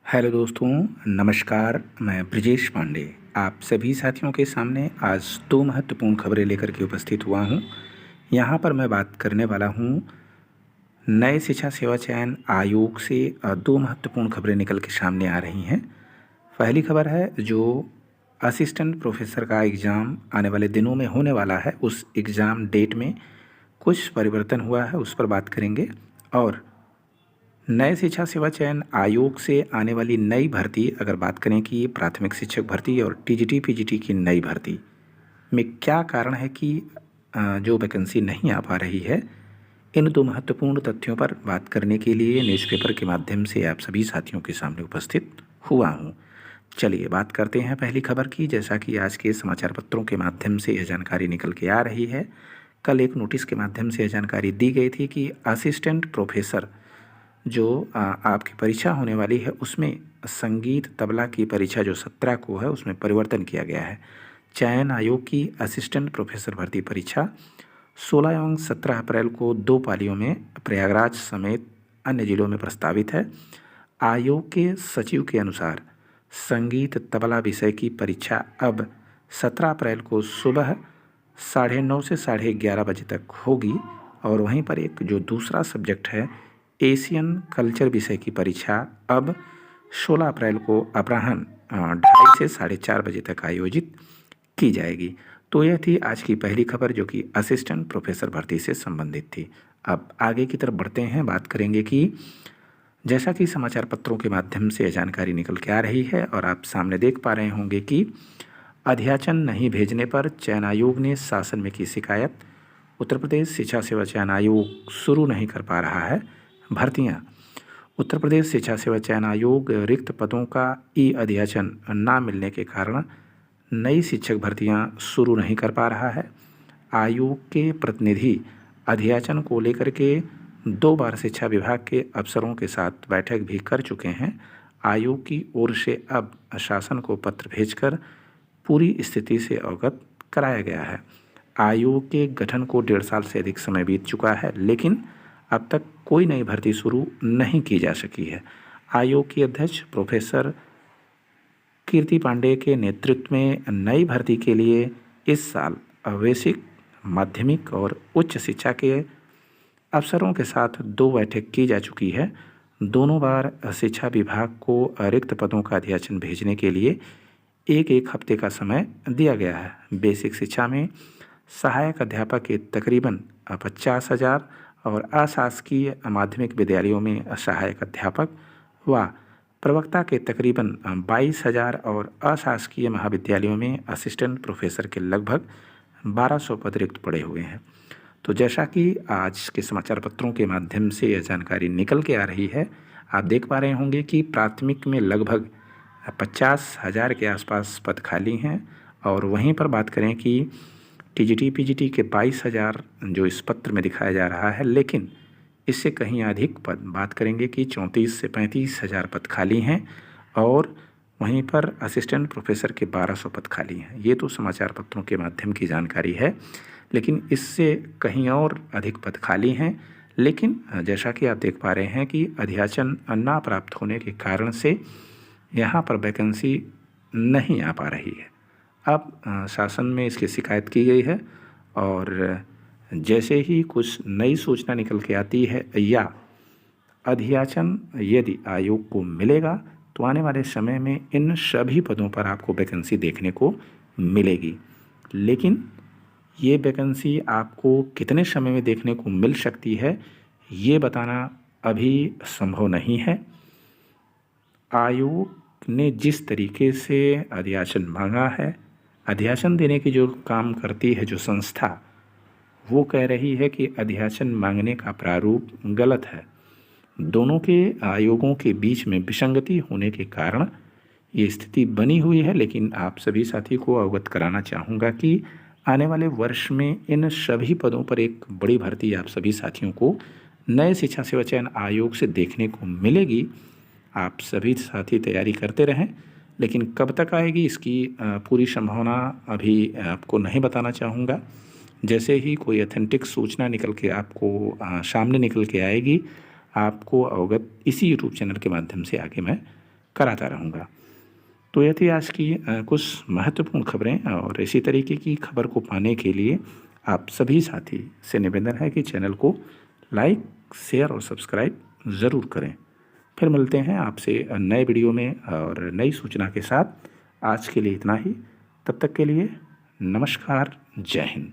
Hello दोस्तों, नमस्कार। मैं ब्रिजेश पांडे आप सभी साथियों के सामने आज दो महत्वपूर्ण खबरें लेकर के उपस्थित हुआ हूं। यहां पर मैं बात करने वाला हूं नए शिक्षा सेवा चयन आयोग से दो महत्वपूर्ण खबरें निकल के सामने आ रही हैं। पहली खबर है जो असिस्टेंट प्रोफेसर का एग्ज़ाम आने वाले दिनों में होने वाला है, उस एग्ज़ाम डेट में कुछ परिवर्तन हुआ है, उस पर बात करेंगे। और नए शिक्षा सेवा चयन आयोग से आने वाली नई भर्ती, अगर बात करें कि प्राथमिक शिक्षक भर्ती और टीजीटी पीजीटी की नई भर्ती में क्या कारण है कि जो वैकेंसी नहीं आ पा रही है, इन दो महत्वपूर्ण तथ्यों पर बात करने के लिए न्यूज़पेपर के माध्यम से आप सभी साथियों के सामने उपस्थित हुआ हूँ। चलिए बात करते हैं पहली खबर की। जैसा कि आज के समाचार पत्रों के माध्यम से यह जानकारी निकल के आ रही है, कल एक नोटिस के माध्यम से यह जानकारी दी गई थी कि असिस्टेंट प्रोफेसर जो आपकी परीक्षा होने वाली है, उसमें संगीत तबला की परीक्षा जो 17 को है, उसमें परिवर्तन किया गया है। चयन आयोग की असिस्टेंट प्रोफेसर भर्ती परीक्षा 16 एवं 17 अप्रैल को दो पालियों में प्रयागराज समेत अन्य जिलों में प्रस्तावित है। आयोग के सचिव के अनुसार संगीत तबला विषय की परीक्षा अब 17 अप्रैल को सुबह 9:30 से 11:30 बजे तक होगी। और वहीं पर एक जो दूसरा सब्जेक्ट है एशियन कल्चर विषय की परीक्षा अब 16 अप्रैल को अपराह्न 2:30 से 4:30 बजे तक आयोजित की जाएगी। तो यह थी आज की पहली खबर जो कि असिस्टेंट प्रोफेसर भर्ती से संबंधित थी। अब आगे की तरफ बढ़ते हैं, बात करेंगे कि जैसा कि समाचार पत्रों के माध्यम से यह जानकारी निकल के आ रही है और आप सामने देख पा रहे होंगे कि अध्याचन नहीं भेजने पर चयन आयोग ने शासन में की शिकायत। उत्तर प्रदेश शिक्षा सेवा चयन आयोग शुरू नहीं कर पा रहा है भर्तियां। उत्तर प्रदेश शिक्षा सेवा चयन आयोग रिक्त पदों का ई अध्याचन न मिलने के कारण नई शिक्षक भर्तियां शुरू नहीं कर पा रहा है। आयोग के प्रतिनिधि अध्याचन को लेकर के 2 बार शिक्षा विभाग के अफसरों के साथ बैठक भी कर चुके हैं। आयोग की ओर से अब शासन को पत्र भेजकर पूरी स्थिति से अवगत कराया गया है। आयोग के गठन को 1.5 साल से अधिक समय बीत चुका है, लेकिन अब तक कोई नई भर्ती शुरू नहीं की जा सकी है। आयोग की अध्यक्ष प्रोफेसर कीर्ति पांडे के नेतृत्व में नई भर्ती के लिए इस साल बेसिक, माध्यमिक और उच्च शिक्षा के अफसरों के साथ 2 बैठक की जा चुकी है। दोनों बार शिक्षा विभाग को रिक्त पदों का अध्याचन भेजने के लिए एक हफ्ते का समय दिया गया है। बेसिक शिक्षा में सहायक अध्यापक के तकरीबन 50,000 और अशासकीय माध्यमिक विद्यालयों में सहायक अध्यापक व प्रवक्ता के तकरीबन 22,000 और अशासकीय महाविद्यालयों में असिस्टेंट प्रोफेसर के लगभग 1200 पद रिक्त पड़े हुए हैं। तो जैसा कि आज के समाचार पत्रों के माध्यम से यह जानकारी निकल के आ रही है, आप देख पा रहे होंगे कि प्राथमिक में लगभग 50,000 के आसपास पद खाली हैं। और वहीं पर बात करें कि टीजीटी पीजीटी के 22,000 जो इस पत्र में दिखाया जा रहा है, लेकिन इससे कहीं अधिक पद, बात करेंगे कि 34 से 35,000 पद खाली हैं। और वहीं पर असिस्टेंट प्रोफेसर के 1200 पद खाली हैं। ये तो समाचार पत्रों के माध्यम की जानकारी है, लेकिन इससे कहीं और अधिक पद खाली हैं। लेकिन जैसा कि आप देख पा रहे हैं कि अध्याचन ना प्राप्त होने के कारण से यहाँ पर वैकेंसी नहीं आ पा रही है। अब शासन में इसकी शिकायत की गई है और जैसे ही कुछ नई सूचना निकल के आती है या अध्याचन यदि आयोग को मिलेगा, तो आने वाले समय में इन सभी पदों पर आपको वैकेंसी देखने को मिलेगी। लेकिन ये वैकेंसी आपको कितने समय में देखने को मिल सकती है, ये बताना अभी संभव नहीं है। आयोग ने जिस तरीके से अध्याचन मांगा है, अध्याचन देने की जो काम करती है जो संस्था, वो कह रही है कि अध्याचन मांगने का प्रारूप गलत है। दोनों के आयोगों के बीच में विसंगति होने के कारण ये स्थिति बनी हुई है। लेकिन आप सभी साथी को अवगत कराना चाहूँगा कि आने वाले वर्ष में इन सभी पदों पर एक बड़ी भर्ती आप सभी साथियों को नए शिक्षा सेवा चयन आयोग से देखने को मिलेगी। आप सभी साथी तैयारी करते रहें, लेकिन कब तक आएगी इसकी पूरी संभावना अभी आपको नहीं बताना चाहूँगा। जैसे ही कोई ऑथेंटिक सूचना निकल के आपको सामने निकल के आएगी, आपको अवगत इसी यूट्यूब चैनल के माध्यम से आगे मैं कराता रहूँगा। तो यह थी आज की कुछ महत्वपूर्ण खबरें, और इसी तरीके की खबर को पाने के लिए आप सभी साथी से निवेदन है कि चैनल को लाइक, शेयर और सब्सक्राइब ज़रूर करें। फिर मिलते हैं आपसे नए वीडियो में और नई सूचना के साथ। आज के लिए इतना ही। तब तक के लिए नमस्कार, जय हिंद।